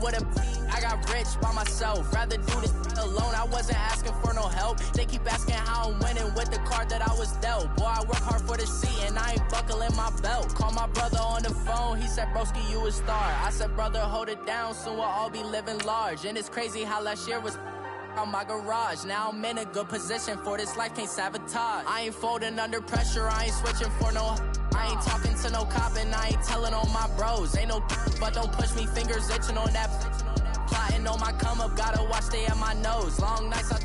with a I got rich by myself. Rather do this alone. I wasn't asking for no help. They keep asking how I'm winning with the card that I was dealt. Boy, I work hard for the seat and I ain't buckling my belt. Call my brother on the phone. He said, broski, you a star. I said, brother, hold it down. Soon we'll all be living large. And it's crazy how last year was on my garage. Now I'm in a good position for this life, can't sabotage. I ain't folding under pressure, I ain't switching for no. I ain't talking to no cop and I ain't telling on my bros. Ain't no but don't push me, fingers itching on that. Plotting on my come up, gotta watch stay at my nose. Long nights I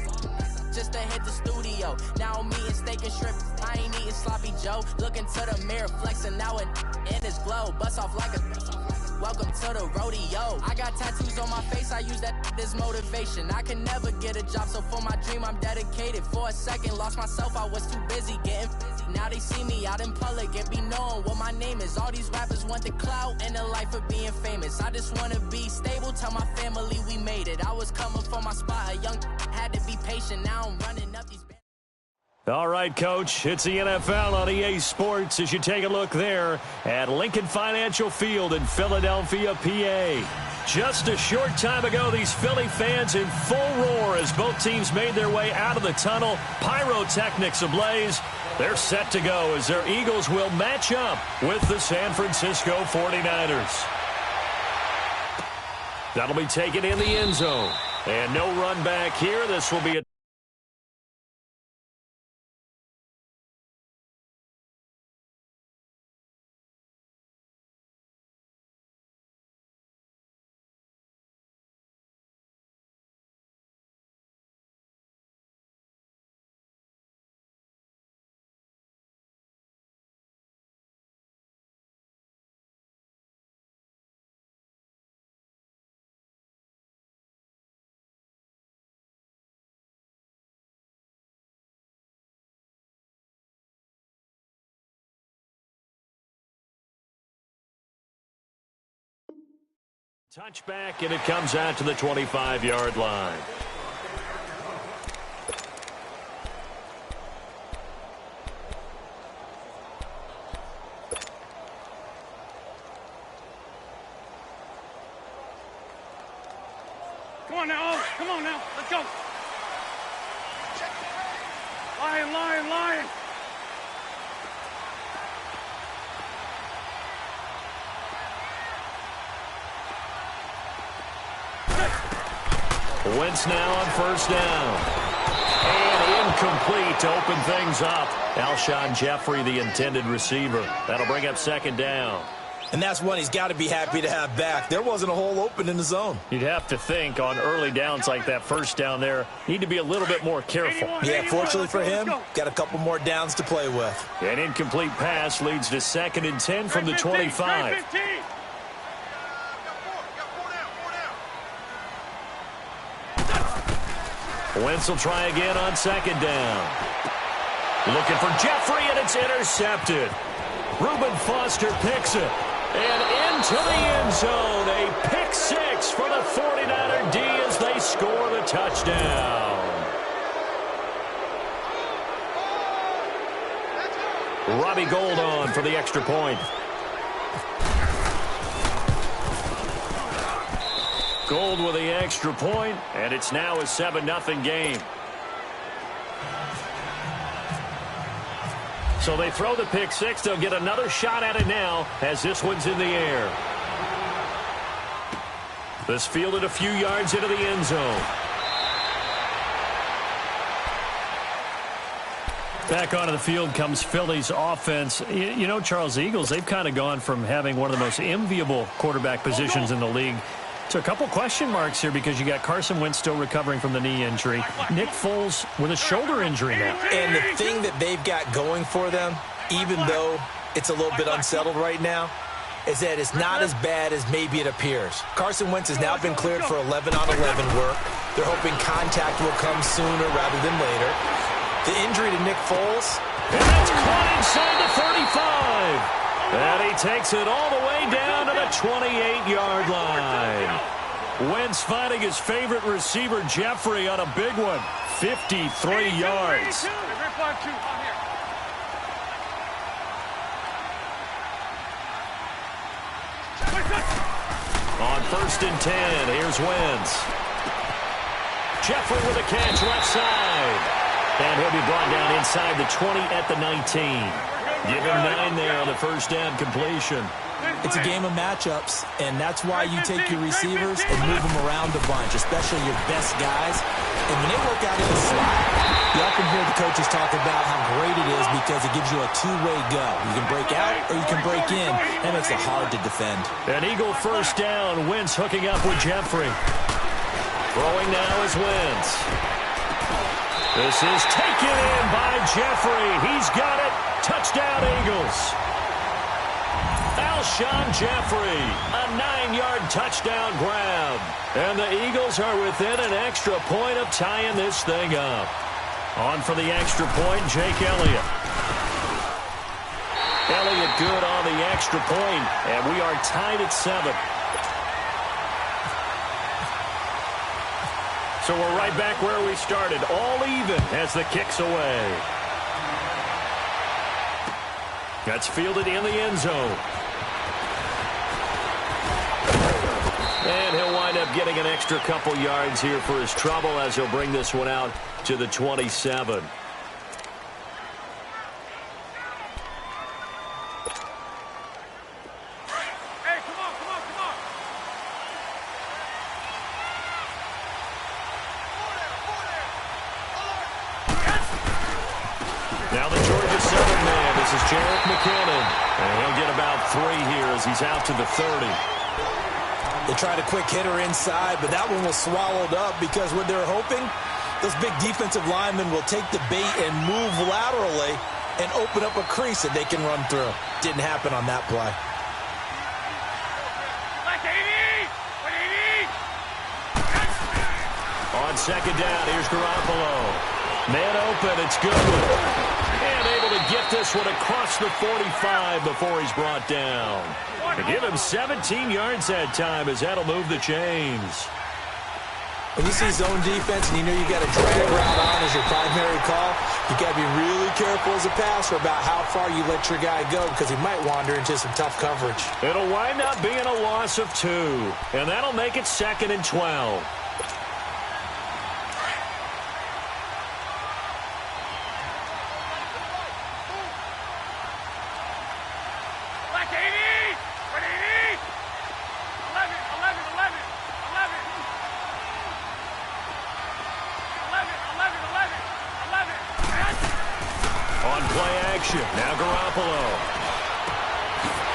just to hit the studio. Now I'm eating steak and shrimp, I ain't eating sloppy Joe. Looking to the mirror, flexing now and in his glow. Bust off like a welcome to the rodeo. I got tattoos on my face, I use that as motivation. I can never get a job, so for my dream I'm dedicated. For a second, lost myself, I was too busy getting busy. Now they see me out in public and be knowing what my name is. All these rappers want the clout and the life of being famous. I just wanna be stable, tell my family we made it. I was coming for my spot, a young had to be patient. Now I'm running up these. All right, Coach, it's the NFL on EA Sports as you take a look there at Lincoln Financial Field in Philadelphia, PA. Just a short time ago, these Philly fans in full roar as both teams made their way out of the tunnel. Pyrotechnics ablaze. They're set to go as their Eagles will match up with the San Francisco 49ers. That'll be taken in the end zone. And no run back here. This will be a touchback, and it comes out to the 25-yard line. Come on now, come on now, let's go. Lion, lion, lion. Wentz now on first down. And incomplete to open things up. Alshon Jeffrey, the intended receiver. That'll bring up second down. And that's one he's got to be happy to have back. There wasn't a hole open in the zone. You'd have to think on early downs like that first down there, need to be a little bit more careful. Yeah, fortunately for him, got a couple more downs to play with. An incomplete pass leads to second and 10 from the 25. Wentz will try again on second down. Looking for Jeffrey, and it's intercepted. Reuben Foster picks it. And into the end zone, a pick six for the 49er D as they score the touchdown. Robbie Gould on for the extra point. Gould with the extra point, and it's now a 7-0 game. So they throw the pick six. They'll get another shot at it now as this one's in the air. This fielded a few yards into the end zone. Back onto the field comes Philly's offense. You know, Charles, the Eagles, they've kind of gone from having one of the most enviable quarterback positions in the league to a couple question marks here because you got Carson Wentz still recovering from the knee injury. Nick Foles with a shoulder injury now. And the thing that they've got going for them, even though it's a little bit unsettled right now, is that it's not as bad as maybe it appears. Carson Wentz has now been cleared for 11-on-11 work. They're hoping contact will come sooner rather than later. The injury to Nick Foles. And that's caught inside the 35. And he takes it all the way down to the 28-yard line. Wentz finding his favorite receiver, Jeffrey, on a big one. 53 yards. On 1st and 10. Here's Wentz. Jeffrey with a catch left side. And he'll be brought down inside the 20 at the 19. Give him 9 there on the first down completion. It's a game of matchups, and that's why you take your receivers and move them around a bunch, especially your best guys. And when they work out in the slot, you often hear the coaches talk about how great it is because it gives you a two-way go. You can break out or you can break in. That makes it hard to defend. An Eagle first down. Wentz hooking up with Jeffrey. Throwing now is Wentz. This is taken in by Jeffrey. He's got it. Touchdown, Eagles. Alshon Jeffrey, a 9-yard touchdown grab. And the Eagles are within an extra point of tying this thing up. On for the extra point, Jake Elliott. Elliott good on the extra point, and we are tied at 7. So we're right back where we started, all even as the kick's away. That's fielded in the end zone. And he'll wind up getting an extra couple yards here for his trouble as he'll bring this one out to the 27. Now the Georgia 7-man. This is Jerick McKinnon. And he'll get about 3 here as he's out to the 30. They tried a quick hitter inside, but that one was swallowed up because what they're hoping, those big defensive linemen will take the bait and move laterally and open up a crease that they can run through. Didn't happen on that play. On second down, here's Garoppolo. Man open, it's good. And able to get this one across the 45 before he's brought down. To give him 17 yards that time as that'll move the chains. When you see zone defense and you know you got a drag route on as your primary call, you got to be really careful as a passer about how far you let your guy go because he might wander into some tough coverage. It'll wind up being a loss of 2, and that'll make it 2nd and 12. Now Garoppolo.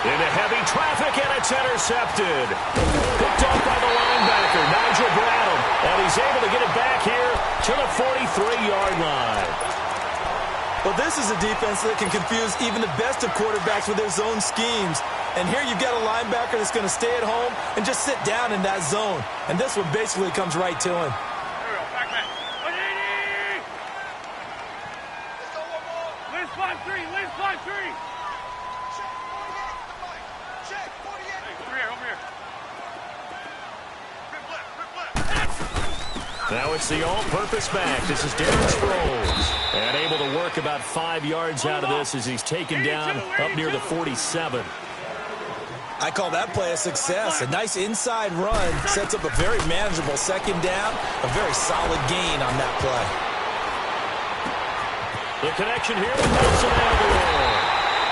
Into heavy traffic, and it's intercepted. Picked off by the linebacker, Nigel Bradham. And he's able to get it back here to the 43-yard line. Well, this is a defense that can confuse even the best of quarterbacks with their zone schemes. And here you've got a linebacker that's going to stay at home and just sit down in that zone. And this one basically comes right to him. Now it's the all-purpose back. This is Darren Sproles. And able to work about 5 yards out of this as he's taken down up near the 47. I call that play a success. A nice inside run sets up a very manageable second down. A very solid gain on that play. The connection here with Nelson Aguilar.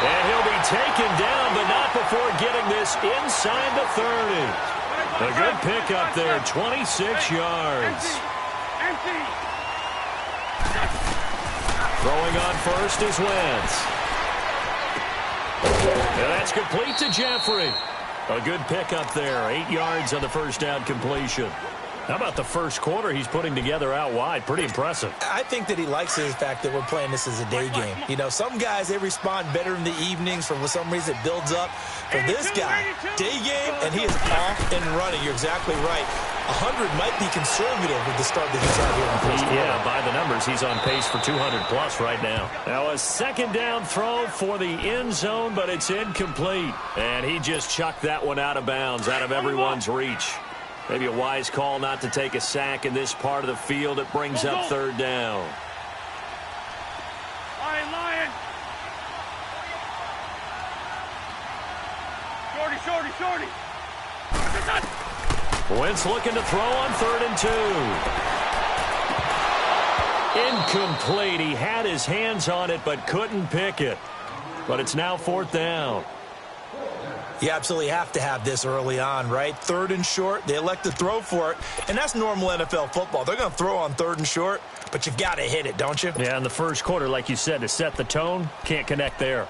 And he'll be taken down, but not before getting this inside the 30. A good pickup there, 26 yards. Throwing on first is Wentz. And that's complete to Jeffrey. A good pickup there, 8 yards on the first down completion. How about the first quarter he's putting together out wide? Pretty impressive. I think that he likes the fact that we're playing this as a day game. You know, some guys, they respond better in the evenings. For some reason, it builds up. For this guy, day game, and he is off and running. You're exactly right. 100 might be conservative with the start that he's out here in the first quarter. Yeah, by the numbers, he's on pace for 200-plus right now. Now a second down throw for the end zone, but it's incomplete. And he just chucked that one out of bounds, out of everyone's reach. Maybe a wise call not to take a sack in this part of the field. It brings up third down. Lion. Shorty. Wentz looking to throw on 3rd and 2. Incomplete. He had his hands on it but couldn't pick it. But it's now 4th down. You absolutely have to have this early on, right? 3rd and short, they elect to throw for it, and that's normal NFL football. They're going to throw on 3rd and short, but you've got to hit it, don't you? Yeah, in the first quarter, like you said, to set the tone, can't connect there.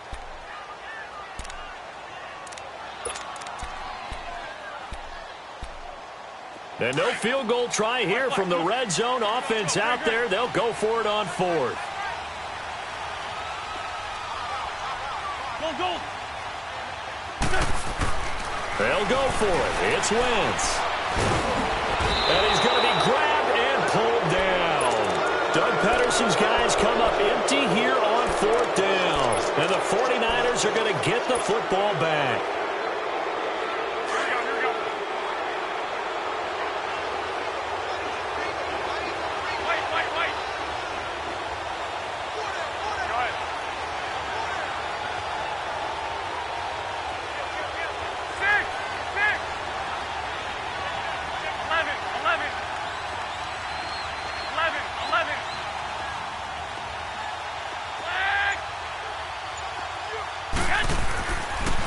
And no field goal try here from the red zone. Offense out there. They'll go for it on 4th. Go. They'll go for it. It's Wentz. And he's going to be grabbed and pulled down. Doug Peterson's guys come up empty here on 4th down. And the 49ers are going to get the football back.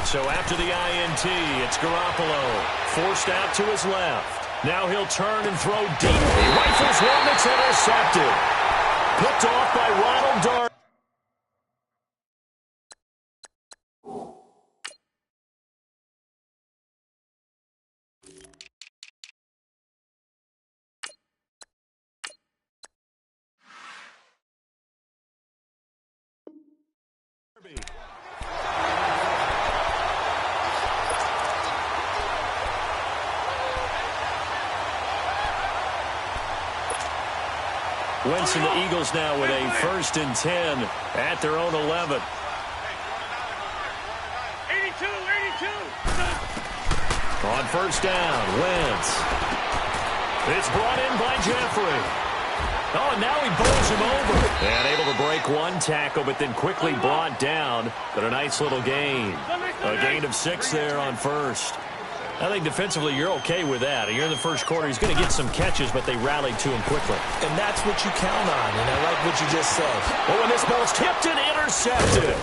So after the INT, it's Garoppolo. Forced out to his left. Now he'll turn and throw deep. He rifles one that's intercepted. Picked off by Ronald Darby. Wentz and the Eagles now with a 1st and 10 at their own 11. 82. On 1st down, Wentz. It's brought in by Jeffrey. Oh, and now he bowls him over. And able to break one tackle, but then quickly brought down. But a nice little gain. A gain of 6 there on 1st. I think defensively you're okay with that. You're in the first quarter. He's going to get some catches, but they rallied to him quickly. And that's what you count on, and I like what you just said. Oh, and this ball's tipped and intercepted.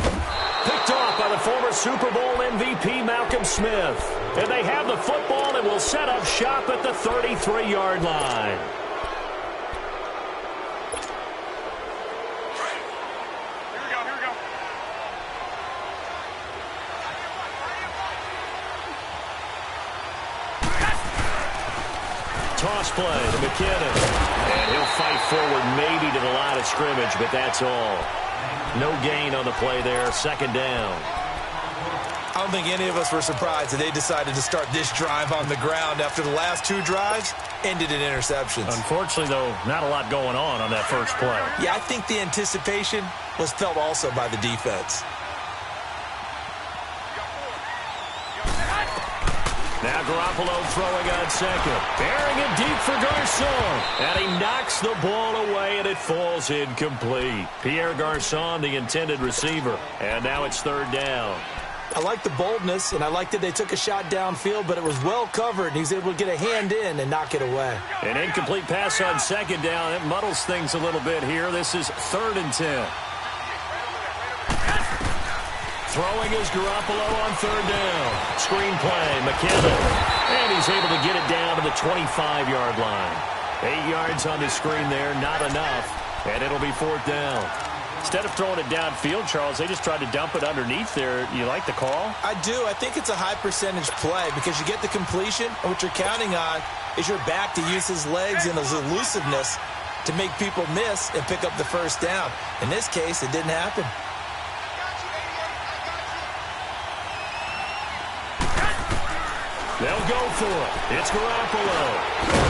Picked off by the former Super Bowl MVP Malcolm Smith. And they have the football and will set up shop at the 33-yard line. Toss play to McKinnon. And he'll fight forward maybe to the line of scrimmage, but that's all. No gain on the play there. 2nd down. I don't think any of us were surprised that they decided to start this drive on the ground after the last 2 drives ended in interceptions. Unfortunately, though, not a lot going on that first play. Yeah, I think the anticipation was felt also by the defense. Now Garoppolo throwing on 2nd. Bearing it deep for Garçon. And he knocks the ball away, and it falls incomplete. Pierre Garçon, the intended receiver. And now it's 3rd down. I like the boldness, and I like that they took a shot downfield, but it was well covered, and he was able to get a hand in and knock it away. An incomplete pass on 2nd down. It muddles things a little bit here. This is 3rd and 10. Throwing is Garoppolo on 3rd down. Screen play, McKinnon. And he's able to get it down to the 25-yard line. 8 yards on the screen there, not enough. And it'll be 4th down. Instead of throwing it downfield, Charles, they just tried to dump it underneath there. You like the call? I do. I think it's a high percentage play because you get the completion, and what you're counting on is your back to use his legs and his elusiveness to make people miss and pick up the 1st down. In this case, it didn't happen. They'll go for it. It's Garoppolo.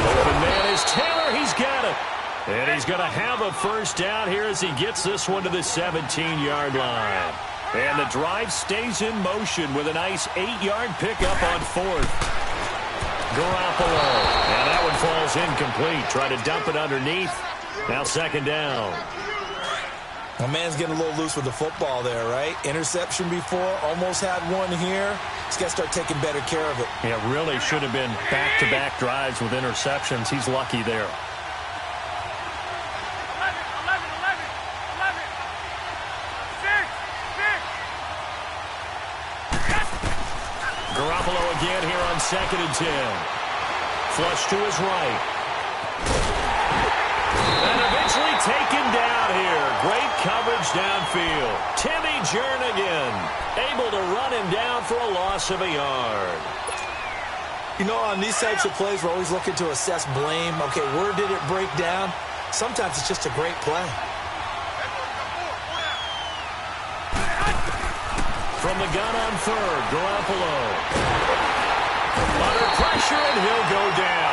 Open man is Taylor. He's got it. And he's going to have a 1st down here as he gets this one to the 17-yard line. And the drive stays in motion with a nice 8-yard pickup on 4th. Garoppolo. And that one falls incomplete. Try to dump it underneath. Now 2nd down. My man's getting a little loose with the football there, right? Interception before, almost had one here. He's got to start taking better care of it. Yeah, really should have been back-to-back drives with interceptions. He's lucky there. 11. Garoppolo again here on 2nd and 10. Flush to his right. And eventually taken down here. Great coverage downfield. Timmy Jernigan able to run him down for a loss of a yard. You know, on these types of plays, we're always looking to assess blame. Okay, where did it break down? Sometimes it's just a great play. From the gun on 3rd, Garoppolo. Under pressure, and he'll go down.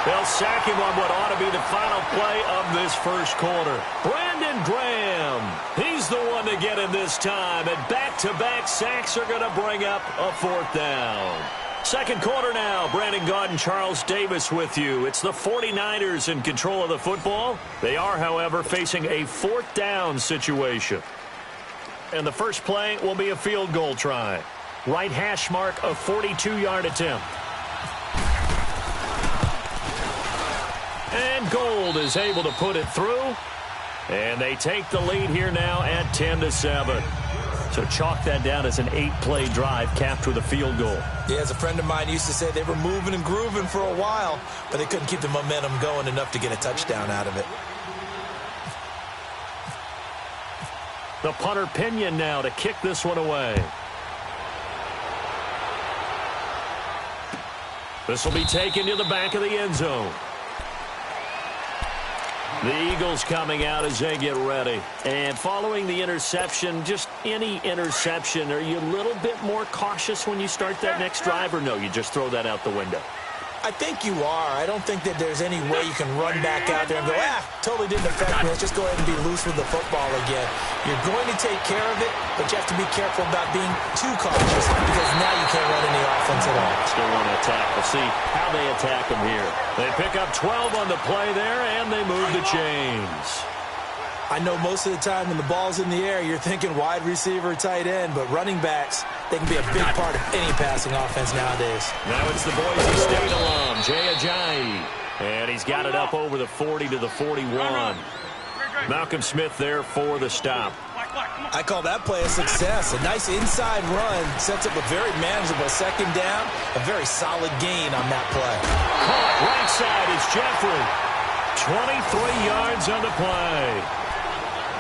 They'll sack him on what ought to be the final play of this first quarter. Brandon Graham, he's the one to get him this time. And back-to-back sacks are going to bring up a 4th down. Second quarter now. Brandon Gaudin, Charles Davis with you. It's the 49ers in control of the football. They are, however, facing a 4th down situation. And the first play will be a field goal try. Right hash mark, a 42-yard attempt. And Gold is able to put it through. And they take the lead here now at 10-7. So chalk that down as an 8-play drive capped with a field goal. Yeah, as a friend of mine used to say, they were moving and grooving for a while, but they couldn't keep the momentum going enough to get a touchdown out of it. The punter Pinion now to kick this one away. This will be taken to the back of the end zone. The Eagles coming out as they get ready. And following the interception, just any interception, are you a little bit more cautious when you start that next drive, or no, you just throw that out the window? I think you are. I don't think that there's any way you can run back out there and go, totally didn't affect me. Let's just go ahead and be loose with the football again. You're going to take care of it, but you have to be careful about being too cautious because now you can't run any offense at all. Still want to attack. We'll see how they attack them here. They pick up 12 on the play there, and they move the chains. I know most of the time when the ball's in the air, you're thinking wide receiver, tight end, but running backs, they can be a big part of any passing offense nowadays. Now it's the Boise State alum, Jay Ajayi. And he's got it up over the 40 to the 41. Malcolm Smith there for the stop. I call that play a success. A nice inside run sets up a very manageable 2nd down. A very solid gain on that play. Caught right side is Jeffrey. 23 yards on the play.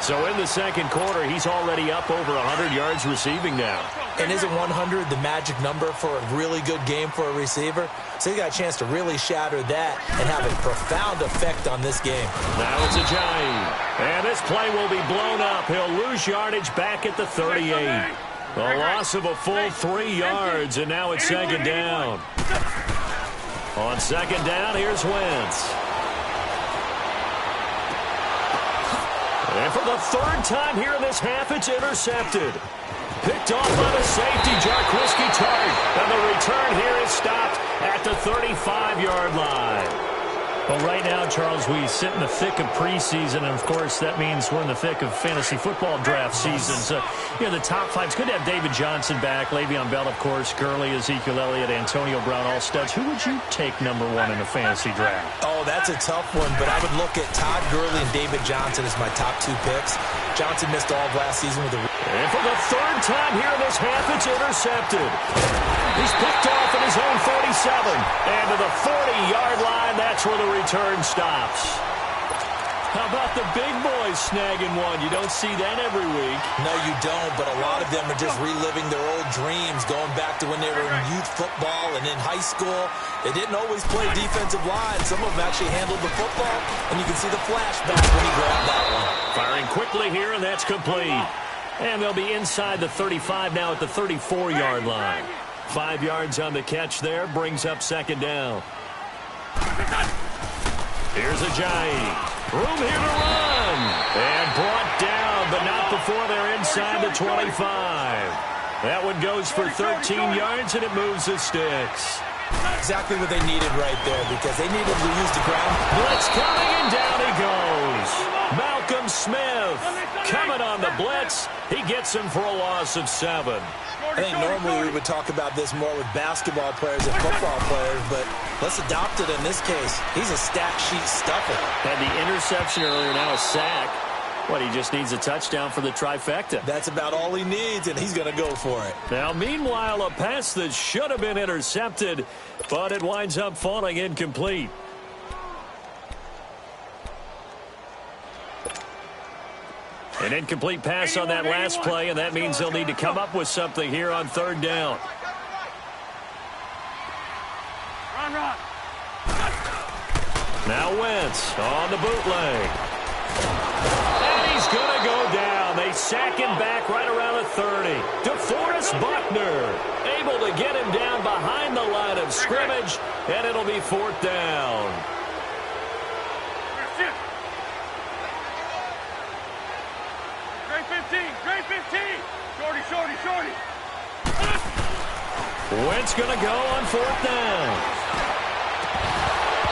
So in the second quarter, he's already up over 100 yards receiving now. And isn't 100 the magic number for a really good game for a receiver? So he got a chance to really shatter that and have a profound effect on this game. Now it's Ajayi. And this play will be blown up. He'll lose yardage back at the 38. A loss of a full 3 yards, and now it's 2nd down. On 2nd down, here's Wentz. And for the 3rd time here in this half, it's intercepted. Picked off by the safety, Jarquiski Tartt. And the return here is stopped at the 35-yard line. Well, right now, Charles, we sit in the thick of preseason, and, of course, that means we're in the thick of fantasy football draft season. So, the top 5. It's good to have David Johnson back, Le'Veon Bell, of course, Gurley, Ezekiel Elliott, Antonio Brown, all studs. Who would you take number 1 in a fantasy draft? Oh, that's a tough one, but I would look at Todd Gurley and David Johnson as my top 2 picks. Johnson missed all of last season with a... And for the 3rd time here in this half, it's intercepted. He's picked off at his own 47. And to the 40-yard line, that's where the return stops. How about the big boys snagging one? You don't see that every week. No, you don't, but a lot of them are just reliving their old dreams, going back to when they were in youth football and in high school. They didn't always play defensive line. Some of them actually handled the football, and you can see the flashback when he grabbed that one. Firing quickly here, and that's complete. And they'll be inside the 35 now at the 34-yard line. 5 yards on the catch there, brings up 2nd down. Here's Ajayi. Room here to run. And brought down, but not before they're inside the 25. That one goes for 13 yards, and it moves the sticks. Exactly what they needed right there, because they needed to use the ground. Blitz coming, and down he goes. Malcolm Smith coming on the blitz. He gets him for a loss of 7. I think normally we would talk about this more with basketball players and football players, but let's adopt it in this case. He's a stat sheet stuffer. Had the interception earlier, now a sack. What, he just needs a touchdown for the trifecta. That's about all he needs, and he's going to go for it. Now, meanwhile, a pass that should have been intercepted, but it winds up falling incomplete. An incomplete pass on that last play, and that means they'll need to come up with something here on 3rd down. Run. Now Wentz on the bootleg. And he's going to go down. They sack him back right around the 30. DeForest Buckner able to get him down behind the line of scrimmage, and it'll be 4th down. Great 15. Shorty. Wentz going to go on 4th down.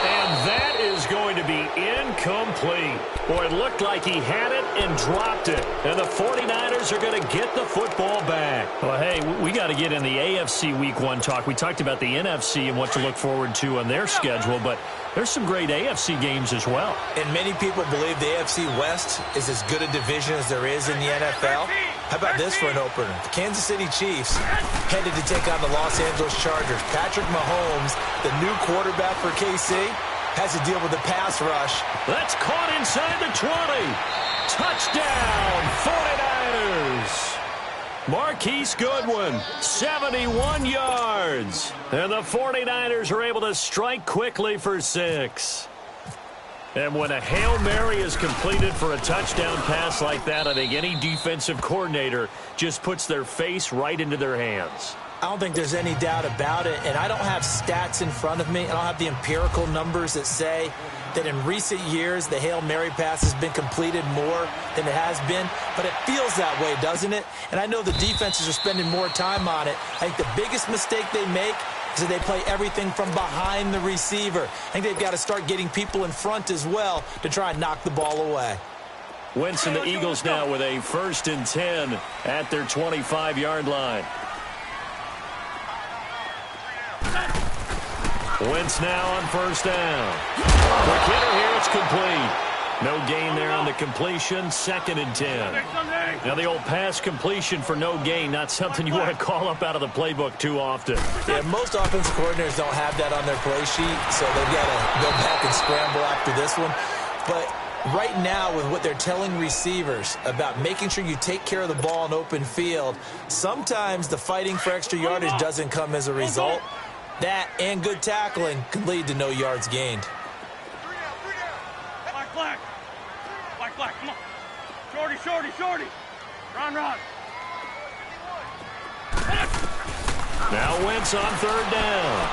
And that is going to be incomplete. Boy, it looked like he had it and dropped it. And the 49ers are going to get the football back. Well, hey, we got to get in the AFC Week 1 talk. We talked about the NFC and what to look forward to on their schedule, but there's some great AFC games as well. And many people believe the AFC West is as good a division as there is in the NFL. How about this for an opener? The Kansas City Chiefs headed to take on the Los Angeles Chargers. Patrick Mahomes, the new quarterback for KC, has to deal with the pass rush. That's caught inside the 20. Touchdown, 49ers. Marquise Goodwin, 71 yards. And the 49ers are able to strike quickly for 6. And when a Hail Mary is completed for a touchdown pass like that, I think any defensive coordinator just puts their face right into their hands. I don't think there's any doubt about it, and I don't have stats in front of me. I don't have the empirical numbers that say that in recent years the Hail Mary pass has been completed more than it has been, but it feels that way, doesn't it? And I know the defenses are spending more time on it. I think the biggest mistake they make is that they play everything from behind the receiver. I think they've got to start getting people in front as well to try and knock the ball away. Wentz and the Eagles now with a 1st and 10 at their 25-yard line. Wentz now on 1st down. Quick hitter here, it's complete. No gain there on the completion, 2nd and 10. Now the old pass completion for no gain, not something you want to call up out of the playbook too often. Yeah, most offensive coordinators don't have that on their play sheet, so they've got to go back and scramble after this one. But right now, with what they're telling receivers about making sure you take care of the ball in open field, sometimes the fighting for extra yardage doesn't come as a result. That and good tackling could lead to no yards gained. Black, come on. Shorty. Run. Now Wentz on 3rd down.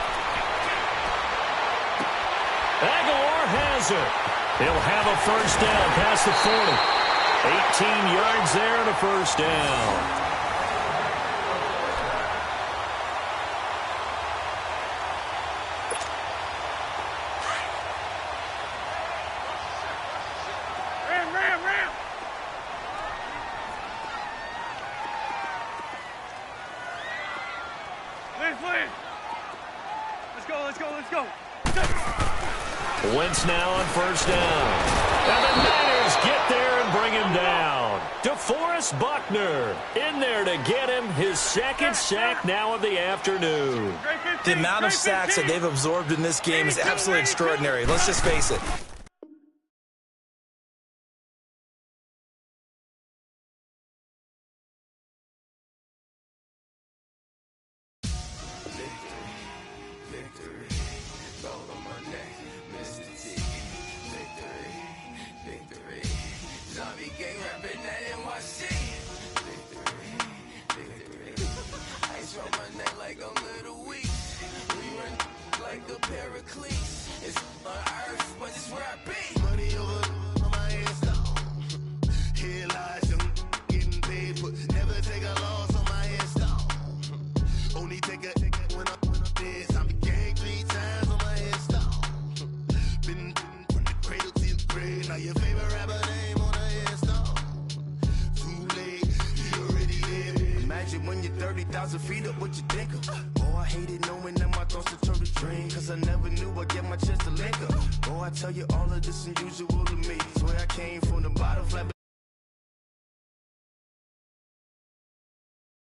Aguilar has it. He'll have a 1st down past the 40. 18 yards there and a 1st down. Ram. Liz. Let's go. Wentz now on 1st down. And the Niners get there and bring him down. DeForest Buckner in there to get him his 2nd sack now of the afternoon. The amount of sacks that they've absorbed in this game is absolutely extraordinary. Let's just face it. Paraclete. It's on earth, but it's where so feed up what you think of. Oh, I hated knowing that my thoughts to turn to dream, cause I never knew I'd get my chance to link up. Oh, I tell you all of this unusual to me. Swear I came from